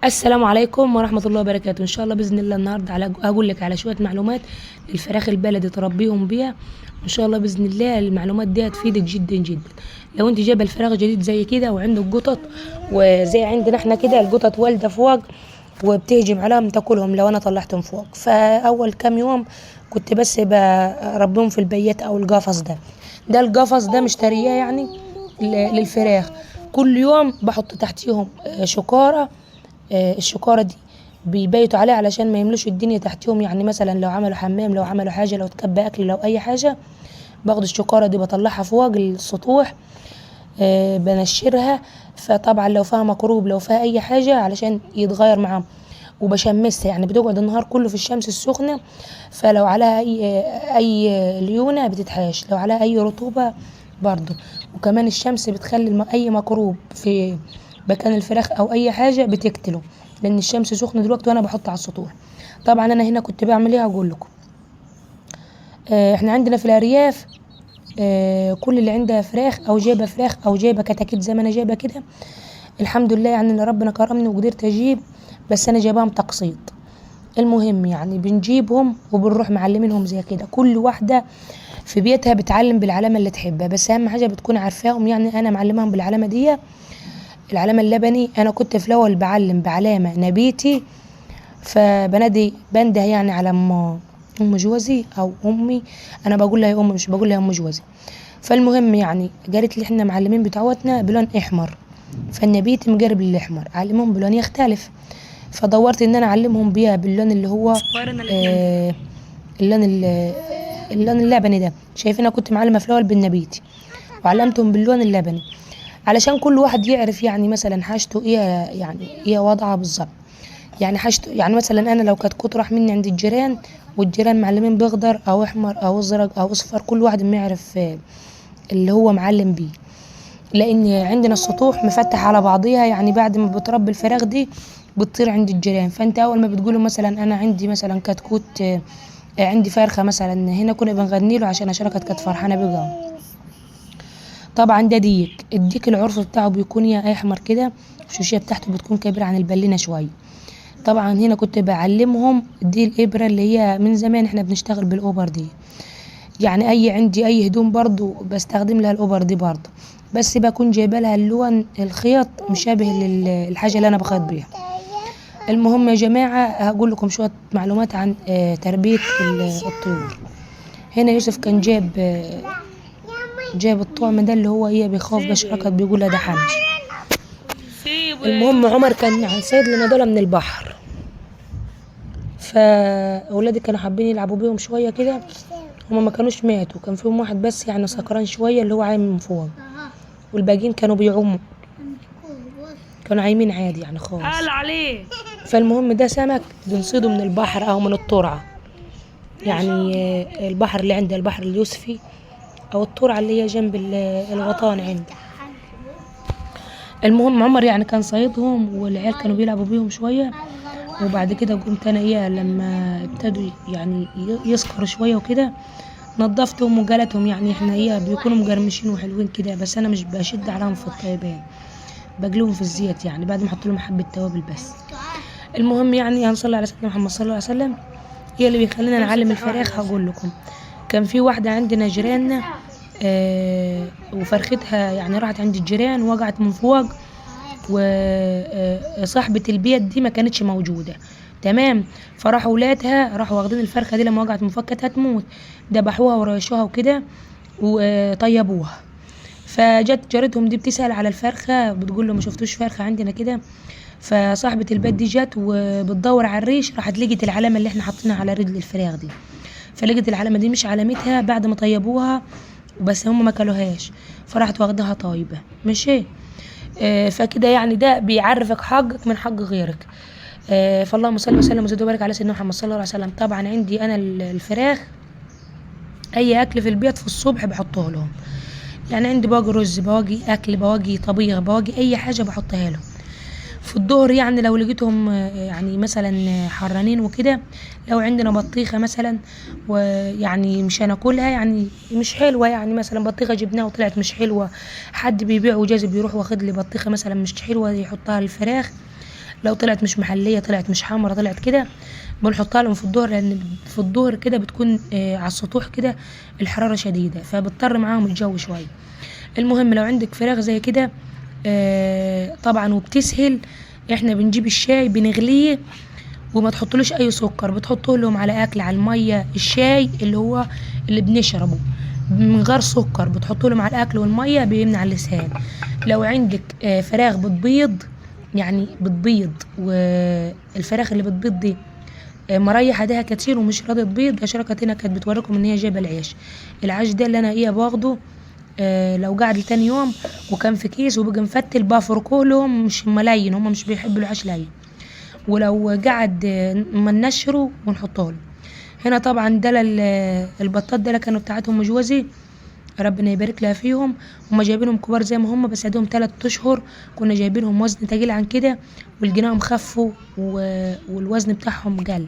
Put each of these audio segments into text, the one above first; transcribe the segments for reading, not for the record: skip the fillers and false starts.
السلام عليكم ورحمة الله وبركاته. إن شاء الله بإذن الله النهاردة هقول لك على شوية معلومات للفراخ البلدي تربيهم بيها. إن شاء الله بإذن الله المعلومات دي هتفيدك جدا جدا. لو أنت جايبة الفراخ جديد زي كده وعندك قطط، وزي عندنا احنا كده القطط والدة فوق وبتهجم عليهم تاكلهم لو أنا طلعتهم فوق. فأول كام يوم كنت بس بربيهم في البيت أو القفص ده القفص ده مشترياه يعني للفراخ. كل يوم بحط تحتيهم شكارة. الشكارة دي بيبيتوا عليها علشان ما يملوش الدنيا تحتهم، يعني مثلا لو عملوا حمام، لو عملوا حاجة، لو تكبى أكل، لو أي حاجة، باخد الشكارة دي بطلعها فوق السطوح. بنشرها. فطبعا لو فيها مكروب، لو فيها أي حاجة، علشان يتغير معاهم. وبشمسها، يعني بتقعد النهار كله في الشمس السخنة، فلو عليها أي ليونة بتتحاش، لو عليها أي رطوبة برضو. وكمان الشمس بتخلي أي ميكروب في مكان الفراخ أو أي حاجة بتقتله، لأن الشمس سخنة دلوقتي وأنا بحط على السطوح. طبعا أنا هنا كنت بعمل إيه أقول لكم. إحنا عندنا في الأرياف كل اللي عندها فراخ أو جايبة فراخ أو جايبة كتاكيت زي ما أنا جايبة كده، الحمد لله يعني إن ربنا كرمني وقدرت أجيب، بس أنا جايباهم تقسيط. المهم يعني بنجيبهم وبنروح معلمينهم زي كده، كل واحدة في بيتها بتعلم بالعلامة اللي تحبها، بس أهم حاجة بتكون عارفاهم. يعني أنا معلمهم بالعلامة دي، العلامة اللبني. أنا كنت في الأول بعلم بعلامة نبيتي، فبنادي بنده يعني على أم جوزي أو أمي. أنا بقول لها يا أمي، مش بقول لها أم جوزي. فالمهم يعني قالت لي إحنا معلمين بتاعتنا بلون أحمر، فالنبيتي مقرب للأحمر، علمهم بلون يختلف. فدورت إن أنا أعلمهم بيها باللون اللي هو اللون اللون اللبني ده. شايفين أنا كنت معلمة في الأول بالنبيتي وعلمتهم باللون اللبني، علشان كل واحد يعرف يعني مثلا حاجته ايه، يعني ايه وضعها بالظبط. يعني حاجته، يعني مثلا انا لو كانت كنت راح مني عند الجيران، والجيران معلمين باخضر او احمر او ازرق او اصفر، كل واحد ما يعرف اللي هو معلم بيه. لان عندنا السطوح مفتح على بعضيها، يعني بعد ما بتربي الفراخ دي بتطير عند الجيران. فانت اول ما بتقوله مثلا انا عندي مثلا كتكوت، عندي فرخه مثلا، هنا كنا بنغني له عشان عشان كانت فرحانه بيه. طبعا ده الديك العرف بتاعه بيكون يا احمر كده، الشوشيه بتاعته بتكون كبيره عن البلينه شويه. طبعا هنا كنت بعلمهم دي الابره اللي هي من زمان احنا بنشتغل بالاوبر دي، يعني عندي اي هدوم برضو بستخدم لها الاوبر دي برضو، بس بكون جايبه لها اللون الخيط مشابه للحاجه اللي انا بخيط بيها. المهم يا جماعه هقول لكم شويه معلومات عن تربيه الطيور. هنا يوسف كان جاب الطعم ده اللي هو ايه بيخاف بشركة، بيقول ده حنش. المهم عمر كان صيد لنا دول من البحر، فاولادي كانوا حابين يلعبوا بيهم شويه كده، هما ما كانوش ماتوا، كان فيهم واحد بس يعني سكران شويه اللي هو عايم من فوق، والباقيين كانوا بيعوموا، كانوا عايمين عادي يعني خالص. قال عليه. فالمهم ده سمك بنصيده من البحر او من الترعه، يعني البحر اللي عند البحر اليوسفي او الترعه اللي هي جنب الغطان عندي. المهم عمر يعني كان صيدهم والعيال كانوا بيلعبوا بيهم شويه، وبعد كده قمت انا لما ابتدوا يعني يسكروا شويه وكده نظفتهم وقالتهم، يعني احنا بيكونوا مقرمشين وحلوين كده، بس انا مش بشد عليهم في الطيبان، بقلوهم في الزيت يعني بعد ما احط لهم حبه توابل بس. المهم يعني هنصلي على سيدنا محمد صلى الله عليه وسلم. هي اللي بيخلينا نعلم الفراخ. هقول لكم كان في واحده عندنا جيراننا وفرختها يعني راحت عند الجيران وقعت من فوق، وصاحبة البيت دي ما كانتش موجودة، تمام. فراحوا ولادها راحوا واخدين الفرخة دي لما وقعت من فوق كانت هتموت، ذبحوها وريشوها وكده وطيبوها. فجت جارتهم دي بتسأل على الفرخة، بتقول له ما شفتوش فرخة عندنا كده. فصاحبة البيت دي جت وبتدور على الريش، راحت لقيت العلامة اللي احنا حاطينها على رجل الفراخ دي، فلقيت العلامة دي مش علامتها بعد ما طيبوها، بس هم ما كلوهاش، فراحت واخدها طايبة ماشي. فكده يعني ده بيعرفك حقك من حق غيرك. فاللهم صل وسلم وزد وبارك على سيدنا محمد صلى الله عليه وسلم. طبعا عندي انا الفراخ اي اكل في البيت في الصبح بحطه لهم، يعني عندي باقي رز، باقي اكل، باقي طبيخ، باقي اي حاجه بحطها لهم. في الظهر يعني لو لقيتهم يعني مثلا حرانين وكده، لو عندنا بطيخه مثلا ويعني مش هناكلها يعني مش حلوه، يعني مثلا بطيخه جبناها وطلعت مش حلوه، حد بيبيع وجاز بيروح واخد لي بطيخه مثلا مش حلوه يحطها للفراخ، لو طلعت مش محليه، طلعت مش حمرا، طلعت كده، بنحطها لهم في الظهر، لان في الظهر كده بتكون على السطوح كده الحراره شديده، فبضطر معاهم الجو شويه. المهم لو عندك فراخ زي كده طبعا وبتسهل، احنا بنجيب الشاي بنغليه وما تحطلوش اي سكر، بتحطه لهم على اكل، على الميه، الشاي اللي هو اللي بنشربه من غير سكر، بتحطه لهم على الاكل والميه، بيمنع اللسان. لو عندك فراخ بتبيض، يعني بتبيض، والفراخ اللي بتبيض دي مريح ايديها كتير ومش راضيه تبيض، شركتنا كانت بتوريكم ان هي جايبه العيش. العيش ده اللي انا باخده لو قعد لتاني يوم وكان في كيس وبقى مفتل، بفركه لهم، مش ملين، هم مش بيحبوا العيش لين. ولو قعد منشره ونحطه له. هنا طبعا ده البطات ده كانوا بتاعتهم جوزي، ربنا يبارك لها فيهم، هما جايبينهم كبار زي ما هم، بس عندهم 3 اشهر، كنا جايبينهم وزن تقيل عن كده، ولقيناهم خفوا والوزن بتاعهم قل.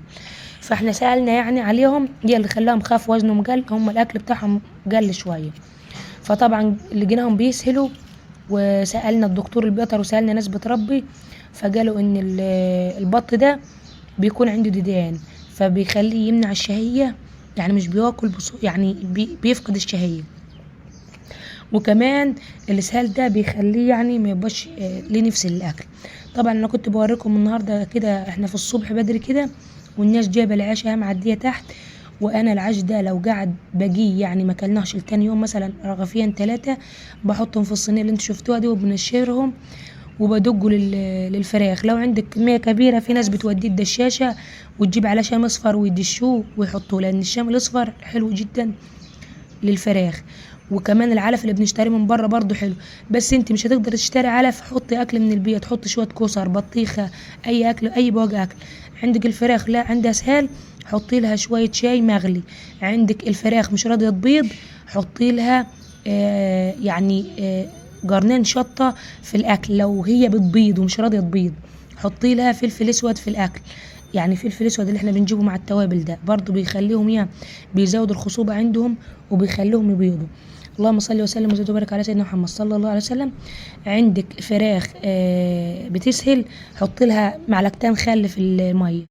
فاحنا سألنا يعني عليهم، دي اللي خلاهم خف وزنهم قل، هم الاكل بتاعهم قل شويه. فطبعا لقيناهم بيسهلوا، وسألنا الدكتور البيطر وسألنا ناس بتربي، فقالوا ان البط ده بيكون عنده ديدان، فبيخليه يمنع الشهية، يعني مش بياكل يعني بيفقد الشهية. وكمان الاسهال ده بيخليه يعني ما يبقاش ليه نفس الاكل. طبعا انا كنت بوريكم النهارده كده، احنا في الصبح بدري كده، والناس جايبه العشاء معديه تحت، وانا العيش ده لو قعد بقيه يعني ما كلناش لتاني يوم، مثلا رغيفين 3، بحطهم في الصينيه اللي انتوا شفتوها دي وبنشرهم وبدقه للفراخ. لو عندك كميه كبيره، في ناس بتوديه الدشاشه وتجيب عليه شام اصفر ويدشوه ويحطوه، لان الشام الاصفر حلو جدا للفراخ. وكمان العلف اللي بنشتريه من بره برضو حلو، بس انت مش هتقدر تشتري علف، حطي اكل من البيت، حطي شويه كوسر، بطيخه، اي اكل، اي بواقي اكل. عندك الفراخ لا عندها اسهال، حطي لها شويه شاي مغلي. عندك الفراخ مش راضيه تبيض، حطي لها يعني جرنين شطه في الاكل. لو هي بتبيض ومش راضيه تبيض، حطي لها فلفل اسود في الاكل، يعني فلفل اسود اللي احنا بنجيبه مع التوابل ده برضو بيخليهم يعني بيزود الخصوبة عندهم وبيخليهم يبيضوا. اللهم صل وسلم وزد وبارك على سيدنا محمد صلى الله عليه وسلم. عندك فراخ بتسهل، حط لها معلقتين خل في الميه.